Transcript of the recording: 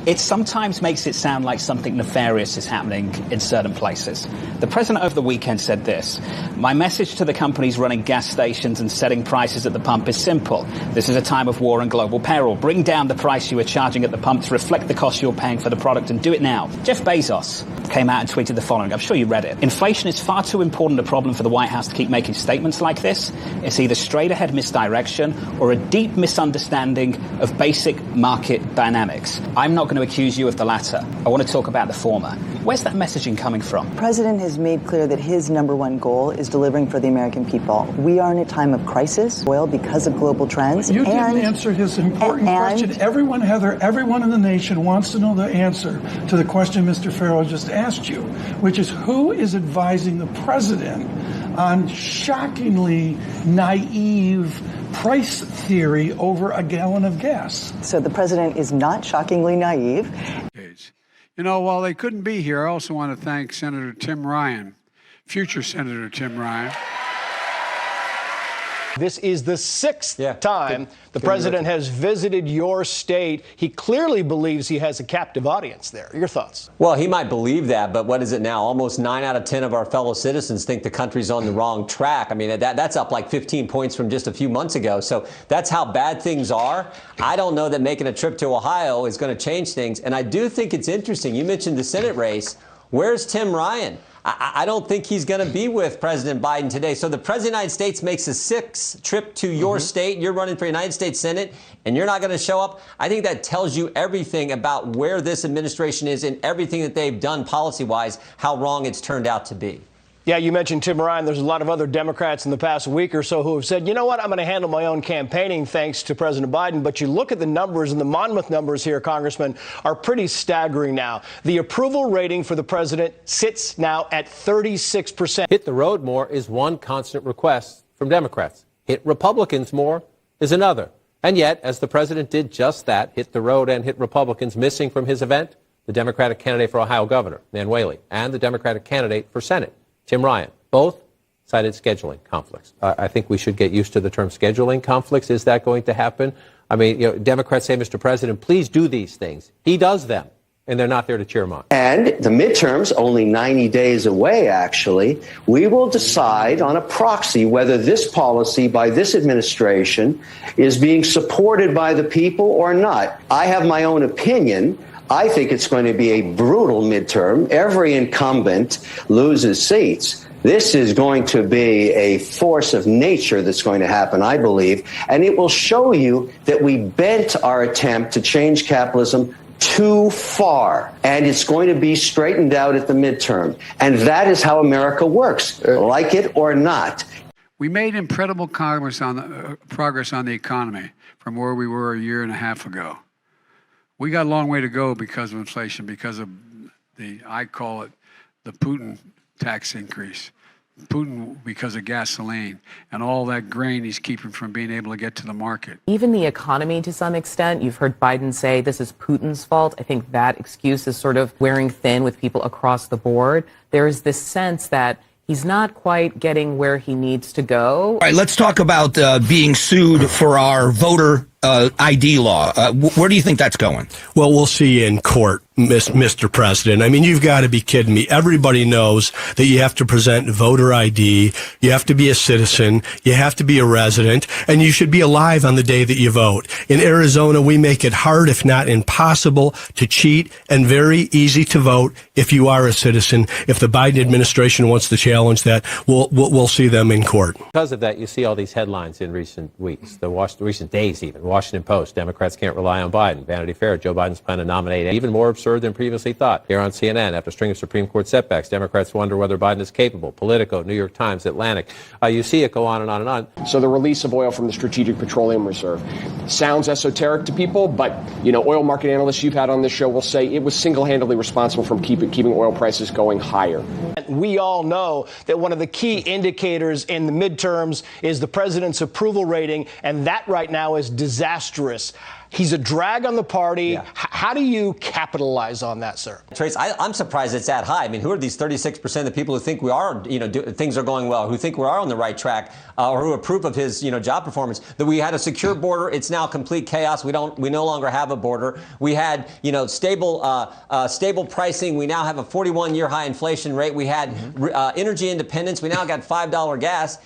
It sometimes makes it sound like something nefarious is happening in certain places. The president over the weekend said this: "My message to the companies running gas stations and setting prices at the pump is simple. This is a time of war and global peril. Bring down the price you are charging at the pump to reflect the cost you're paying for the product, and do it now." Jeff Bezos came out and tweeted the following. I'm sure you read it. "Inflation is far too important a problem for the White House to keep making statements like this. It's either straight ahead misdirection or a deep misunderstanding of basic market dynamics. I'm not going to accuse you of the latter. I want to talk about the former." Where's that messaging coming from? The president has made clear that his number one goal is delivering for the American people. We are in a time of crisis, oil, because of global trends. You didn't answer his important question. Everyone, Heather, everyone in the nation wants to know the answer to the question Mr. Ferro just asked you, which is who is advising the president on shockingly naive price theory over a gallon of gas? So the president is not shockingly naive. You know, while they couldn't be here, I also want to thank Senator Tim Ryan, future Senator Tim Ryan. This is the sixth time the president has visited your state. He clearly believes he has a captive audience there. Your thoughts? Well, he might believe that, but what is it now? Almost 9 out of 10 of our fellow citizens think the country's on the wrong track. I mean, that's up like 15 points from just a few months ago. So that's how bad things are. I don't know that making a trip to Ohio is going to change things. And I do think it's interesting. You mentioned the Senate race. Where's Tim Ryan? I don't think he's going to be with President Biden today. So the President of the United States makes a 6th trip to your state. You're running for United States Senate, and you're not going to show up. I think that tells you everything about where this administration is and everything that they've done policy-wise, how wrong it's turned out to be. Yeah, you mentioned Tim Ryan. There's a lot of other Democrats in the past week or so who have said, you know what, I'm going to handle my own campaigning thanks to President Biden. But you look at the numbers, and the Monmouth numbers here, Congressman, are pretty staggering now. The approval rating for the president sits now at 36%. Hit the road more is one constant request from Democrats. Hit Republicans more is another. And yet, as the president did just that, hit the road and hit Republicans, missing from his event the Democratic candidate for Ohio governor, Nan Whaley, and the Democratic candidate for Senate, Tim Ryan. Both cited scheduling conflicts. I think we should get used to the term scheduling conflicts. Is that going to happen? I mean, you know, Democrats say, Mr. President, please do these things. He does them, and they're not there to cheer him on. And the midterms, only 90 days away, actually, we will decide on a proxy whether this policy by this administration is being supported by the people or not. I have my own opinion. I think it's going to be a brutal midterm. Every incumbent loses seats. This is going to be a force of nature that's going to happen, I believe, and it will show you that we bent our attempt to change capitalism too far, and it's going to be straightened out at the midterm. And that is how America works, like it or not. We made incredible progress on the economy from where we were a year and a half ago. We got a long way to go because of inflation, because of I call it the Putin tax increase. Putin, because of gasoline and all that grain he's keeping from being able to get to the market. Even the economy, to some extent, you've heard Biden say this is Putin's fault. I think that excuse is sort of wearing thin with people across the board. There is this sense that he's not quite getting where he needs to go. All right, let's talk about being sued for our voter ID law. Where do you think that's going? Well, we'll see you in court, Mr. President. I mean, you've got to be kidding me. Everybody knows that you have to present voter ID, you have to be a citizen, you have to be a resident, and you should be alive on the day that you vote. In Arizona, we make it hard, if not impossible, to cheat and very easy to vote if you are a citizen. If the Biden administration wants to challenge that, we'll see them in court. Because of that, you see all these headlines in recent weeks, the recent days even. Washington Post, Democrats can't rely on Biden. Vanity Fair, Joe Biden's plan to nominate even more absurd than previously thought. Here on CNN, after a string of Supreme Court setbacks, Democrats wonder whether Biden is capable. Politico, New York Times, Atlantic. You see it go on and on and on. So the release of oil from the Strategic Petroleum Reserve sounds esoteric to people, but, you know, oil market analysts you've had on this show will say it was single-handedly responsible for keeping oil prices going higher. We all know that one of the key indicators in the midterms is the president's approval rating, and that right now is disastrous. He's a drag on the party. Yeah. How do you capitalize on that, sir? Trace, I'm surprised it's that high. I mean, who are these 36% of the people who think we are, things are going well, who think we are on the right track, or who approve of his, job performance? That we had a secure border, it's now complete chaos. We no longer have a border. We had, stable pricing. We now have a 41-year high inflation rate. We had energy independence. We now got $5 gas.